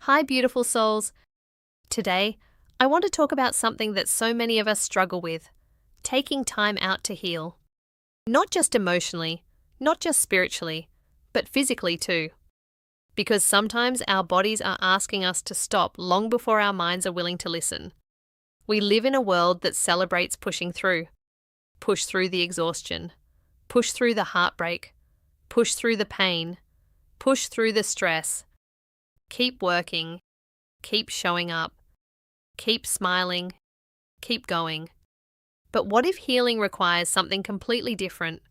Hi, beautiful souls. Today, I want to talk about something that so many of us struggle with: taking time out to heal. Not just emotionally, not just spiritually, but physically too. Because sometimes our bodies are asking us to stop long before our minds are willing to listen. We live in a world that celebrates pushing through. Push through the exhaustion. Push through the heartbreak. Push through the pain. Push through the stress. Keep working. Keep showing up. Keep smiling. Keep going. But what if healing requires something completely different?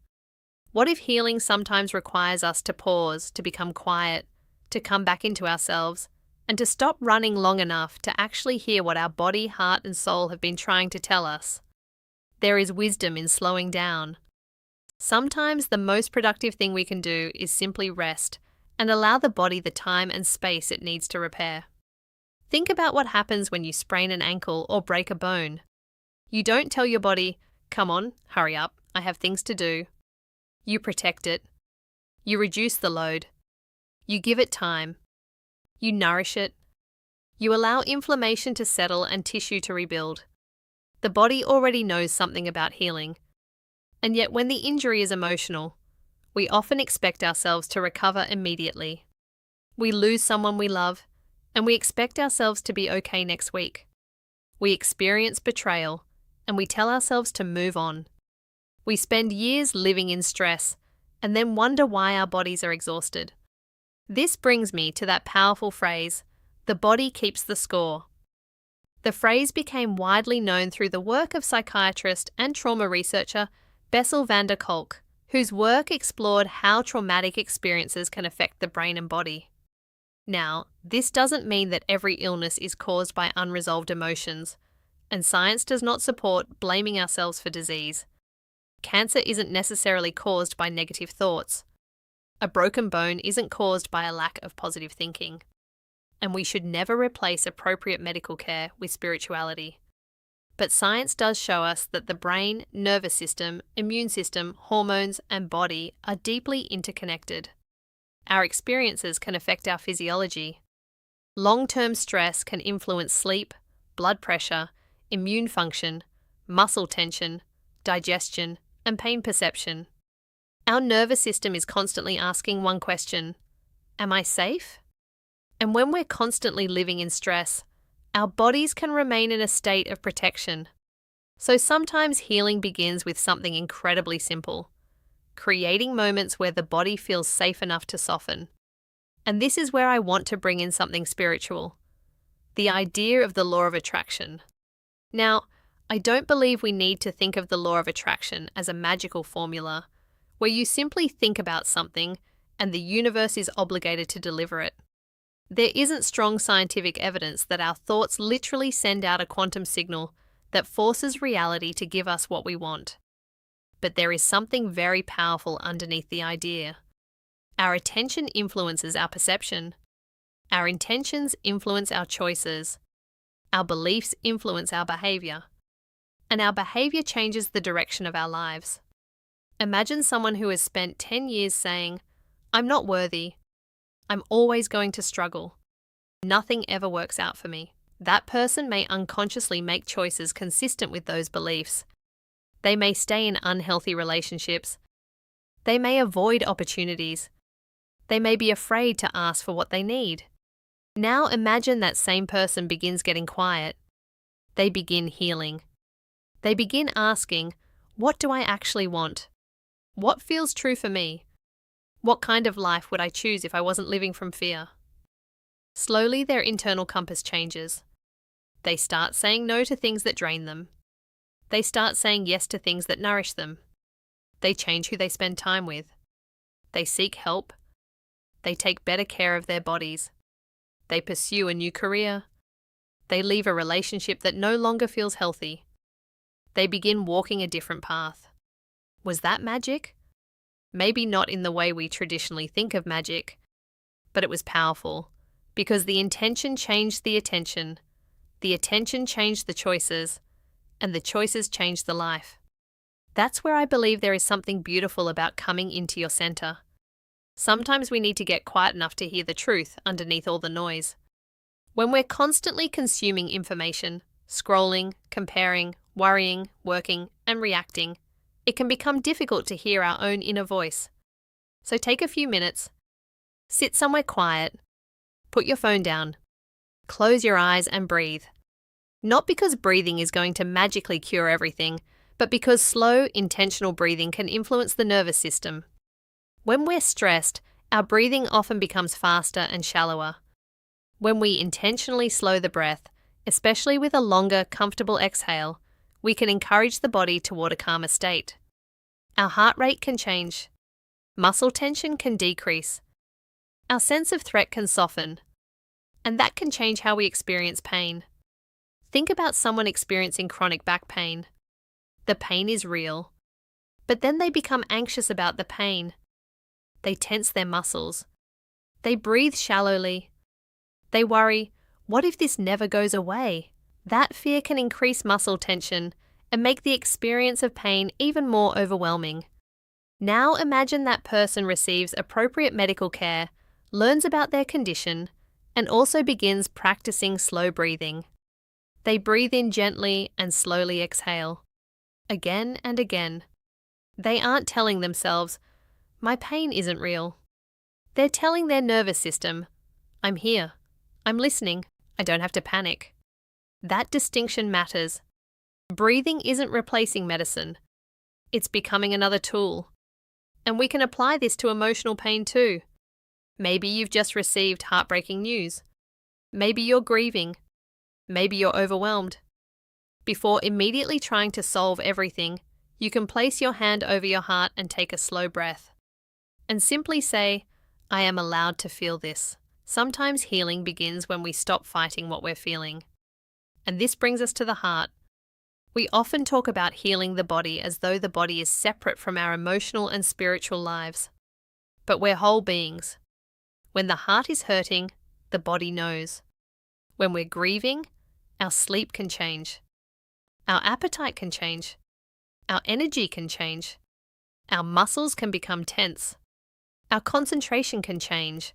What if healing sometimes requires us to pause, to become quiet, to come back into ourselves, and to stop running long enough to actually hear what our body, heart, and soul have been trying to tell us? There is wisdom in slowing down. Sometimes the most productive thing we can do is simply rest and allow the body the time and space it needs to repair. Think about what happens when you sprain an ankle or break a bone. You don't tell your body, "Come on, hurry up, I have things to do." You protect it. You reduce the load. You give it time. You nourish it. You allow inflammation to settle and tissue to rebuild. The body already knows something about healing. And yet when the injury is emotional, we often expect ourselves to recover immediately. We lose someone we love, and we expect ourselves to be okay next week. We experience betrayal, and we tell ourselves to move on. We spend years living in stress, and then wonder why our bodies are exhausted. This brings me to that powerful phrase, "The body keeps the score." The phrase became widely known through the work of psychiatrist and trauma researcher Bessel van der Kolk, whose work explored how traumatic experiences can affect the brain and body. Now, this doesn't mean that every illness is caused by unresolved emotions, and science does not support blaming ourselves for disease. Cancer isn't necessarily caused by negative thoughts. A broken bone isn't caused by a lack of positive thinking. And we should never replace appropriate medical care with spirituality. But science does show us that the brain, nervous system, immune system, hormones, and body are deeply interconnected. Our experiences can affect our physiology. Long-term stress can influence sleep, blood pressure, immune function, muscle tension, digestion, and pain perception. Our nervous system is constantly asking one question: am I safe? And when we're constantly living in stress, our bodies can remain in a state of protection. So sometimes healing begins with something incredibly simple: creating moments where the body feels safe enough to soften. And this is where I want to bring in something spiritual: the idea of the law of attraction. Now, I don't believe we need to think of the law of attraction as a magical formula where you simply think about something and the universe is obligated to deliver it. There isn't strong scientific evidence that our thoughts literally send out a quantum signal that forces reality to give us what we want. But there is something very powerful underneath the idea. Our attention influences our perception. Our intentions influence our choices. Our beliefs influence our behavior. And our behavior changes the direction of our lives. Imagine someone who has spent 10 years saying, "I'm not worthy. I'm always going to struggle. Nothing ever works out for me." That person may unconsciously make choices consistent with those beliefs. They may stay in unhealthy relationships. They may avoid opportunities. They may be afraid to ask for what they need. Now imagine that same person begins getting quiet. They begin healing. They begin asking, "What do I actually want? What feels true for me? What kind of life would I choose if I wasn't living from fear?" Slowly, their internal compass changes. They start saying no to things that drain them. They start saying yes to things that nourish them. They change who they spend time with. They seek help. They take better care of their bodies. They pursue a new career. They leave a relationship that no longer feels healthy. They begin walking a different path. Was that magic? Maybe not in the way we traditionally think of magic, but it was powerful because the intention changed the attention changed the choices, and the choices changed the life. That's where I believe there is something beautiful about coming into your center. Sometimes we need to get quiet enough to hear the truth underneath all the noise. When we're constantly consuming information, scrolling, comparing, worrying, working, and reacting, it can become difficult to hear our own inner voice. So take a few minutes, sit somewhere quiet, put your phone down, close your eyes and breathe. Not because breathing is going to magically cure everything, but because slow, intentional breathing can influence the nervous system. When we're stressed, our breathing often becomes faster and shallower. When we intentionally slow the breath, especially with a longer, comfortable exhale, we can encourage the body toward a calmer state. Our heart rate can change. Muscle tension can decrease. Our sense of threat can soften. And that can change how we experience pain. Think about someone experiencing chronic back pain. The pain is real. But then they become anxious about the pain. They tense their muscles. They breathe shallowly. They worry, what if this never goes away? That fear can increase muscle tension and make the experience of pain even more overwhelming. Now imagine that person receives appropriate medical care, learns about their condition, and also begins practicing slow breathing. They breathe in gently and slowly exhale. Again and again. They aren't telling themselves, my pain isn't real. They're telling their nervous system, I'm here. I'm listening. I don't have to panic. That distinction matters. Breathing isn't replacing medicine. It's becoming another tool. And we can apply this to emotional pain too. Maybe you've just received heartbreaking news. Maybe you're grieving. Maybe you're overwhelmed. Before immediately trying to solve everything, you can place your hand over your heart and take a slow breath. And simply say, I am allowed to feel this. Sometimes healing begins when we stop fighting what we're feeling. And this brings us to the heart. We often talk about healing the body as though the body is separate from our emotional and spiritual lives. But we're whole beings. When the heart is hurting, the body knows. When we're grieving, our sleep can change. Our appetite can change. Our energy can change. Our muscles can become tense. Our concentration can change.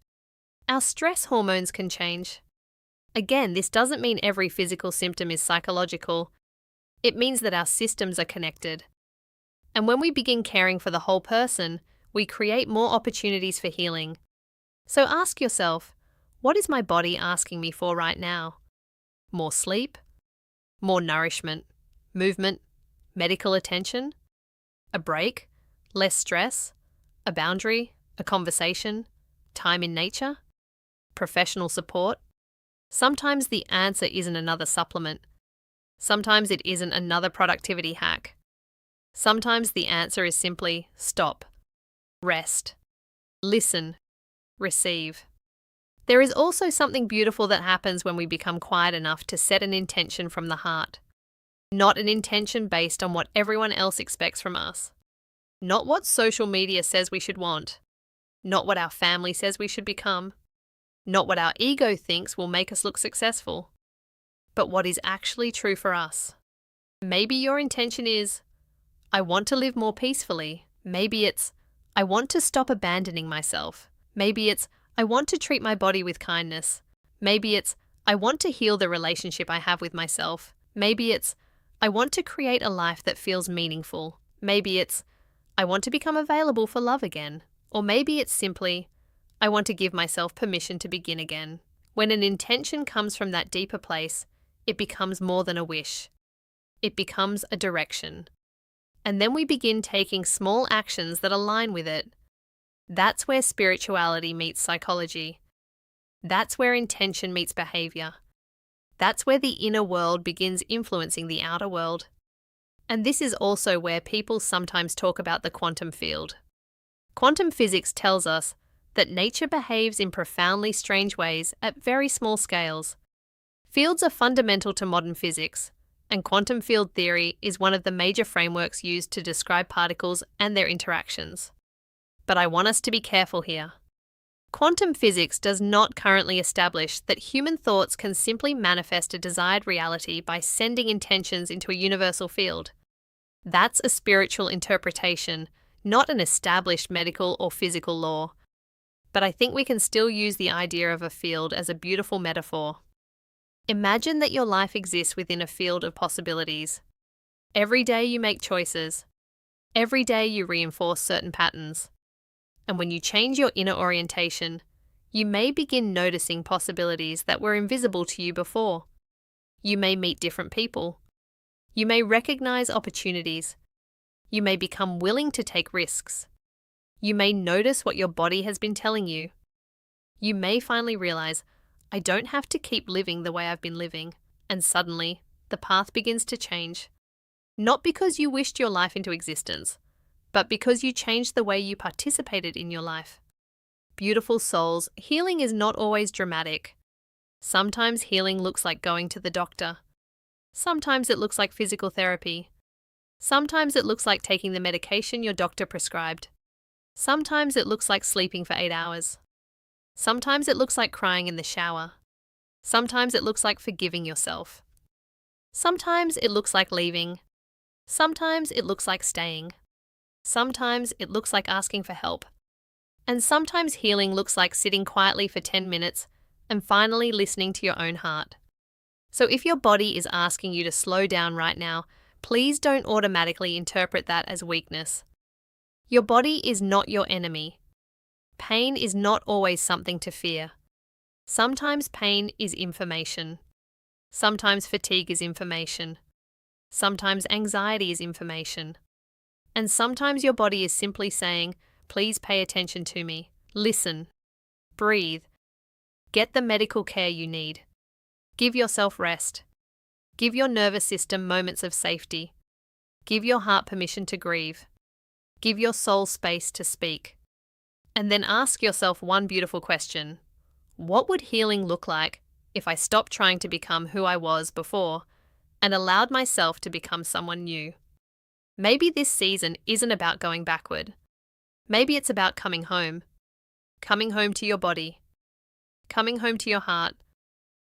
Our stress hormones can change. Again, this doesn't mean every physical symptom is psychological. It means that our systems are connected. And when we begin caring for the whole person, we create more opportunities for healing. So ask yourself, what is my body asking me for right now? More sleep? More nourishment? Movement? Medical attention? A break? Less stress? A boundary? A conversation? Time in nature? Professional support? Sometimes the answer isn't another supplement. Sometimes it isn't another productivity hack. Sometimes the answer is simply stop, rest, listen, receive. There is also something beautiful that happens when we become quiet enough to set an intention from the heart. Not an intention based on what everyone else expects from us. Not what social media says we should want. Not what our family says we should become. Not what our ego thinks will make us look successful. But what is actually true for us. Maybe your intention is, I want to live more peacefully. Maybe it's, I want to stop abandoning myself. Maybe it's, I want to treat my body with kindness. Maybe it's, I want to heal the relationship I have with myself. Maybe it's, I want to create a life that feels meaningful. Maybe it's, I want to become available for love again. Or maybe it's simply, I want to give myself permission to begin again. When an intention comes from that deeper place, it becomes more than a wish. It becomes a direction. And then we begin taking small actions that align with it. That's where spirituality meets psychology. That's where intention meets behavior. That's where the inner world begins influencing the outer world. And this is also where people sometimes talk about the quantum field. Quantum physics tells us that nature behaves in profoundly strange ways at very small scales. Fields are fundamental to modern physics, and quantum field theory is one of the major frameworks used to describe particles and their interactions. But I want us to be careful here. Quantum physics does not currently establish that human thoughts can simply manifest a desired reality by sending intentions into a universal field. That's a spiritual interpretation, not an established medical or physical law. But I think we can still use the idea of a field as a beautiful metaphor. Imagine that your life exists within a field of possibilities. Every day you make choices. Every day you reinforce certain patterns. And when you change your inner orientation, you may begin noticing possibilities that were invisible to you before. You may meet different people. You may recognize opportunities. You may become willing to take risks. You may notice what your body has been telling you. You may finally realize, I don't have to keep living the way I've been living, and suddenly, the path begins to change. Not because you wished your life into existence, but because you changed the way you participated in your life. Beautiful souls, healing is not always dramatic. Sometimes healing looks like going to the doctor. Sometimes it looks like physical therapy. Sometimes it looks like taking the medication your doctor prescribed. Sometimes it looks like sleeping for 8 hours. Sometimes it looks like crying in the shower. Sometimes it looks like forgiving yourself. Sometimes it looks like leaving. Sometimes it looks like staying. Sometimes it looks like asking for help. And sometimes healing looks like sitting quietly for 10 minutes and finally listening to your own heart. So if your body is asking you to slow down right now, please don't automatically interpret that as weakness. Your body is not your enemy. Pain is not always something to fear. Sometimes pain is information. Sometimes fatigue is information. Sometimes anxiety is information. And sometimes your body is simply saying, please pay attention to me. Listen. Breathe. Get the medical care you need. Give yourself rest. Give your nervous system moments of safety. Give your heart permission to grieve. Give your soul space to speak. And then ask yourself one beautiful question. What would healing look like if I stopped trying to become who I was before and allowed myself to become someone new? Maybe this season isn't about going backward. Maybe it's about coming home. Coming home to your body. Coming home to your heart.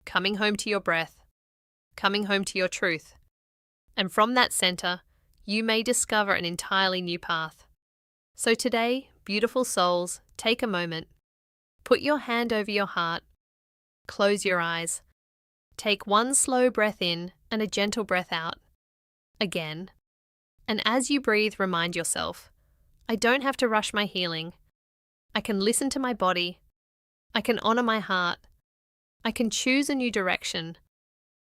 Coming home to your breath. Coming home to your truth. And from that center, you may discover an entirely new path. So today, beautiful souls, take a moment. Put your hand over your heart. Close your eyes. Take one slow breath in and a gentle breath out. Again. And as you breathe, remind yourself, I don't have to rush my healing. I can listen to my body. I can honor my heart. I can choose a new direction.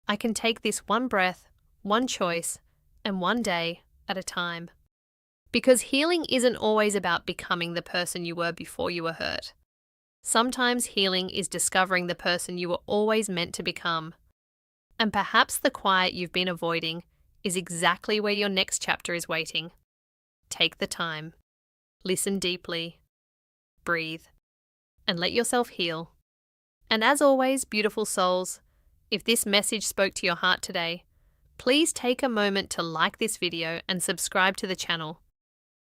I can take this one breath, one choice, and one day at a time. Because healing isn't always about becoming the person you were before you were hurt. Sometimes healing is discovering the person you were always meant to become. And perhaps the quiet you've been avoiding is exactly where your next chapter is waiting. Take the time. Listen deeply. Breathe. And let yourself heal. And as always, beautiful souls, if this message spoke to your heart today, please take a moment to like this video and subscribe to the channel.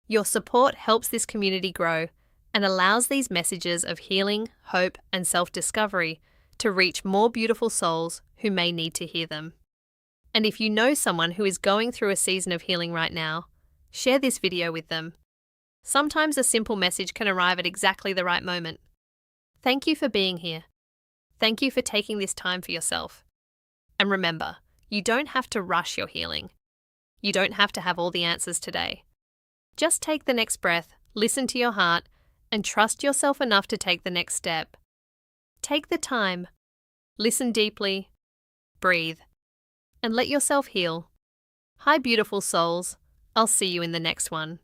Your support helps this community grow and allows these messages of healing, hope, and self-discovery to reach more beautiful souls who may need to hear them. And if you know someone who is going through a season of healing right now, share this video with them. Sometimes a simple message can arrive at exactly the right moment. Thank you for being here. Thank you for taking this time for yourself. And remember, you don't have to rush your healing. You don't have to have all the answers today. Just take the next breath, listen to your heart, and trust yourself enough to take the next step. Take the time. Listen deeply. Breathe. And let yourself heal. Hi, beautiful souls. I'll see you in the next one.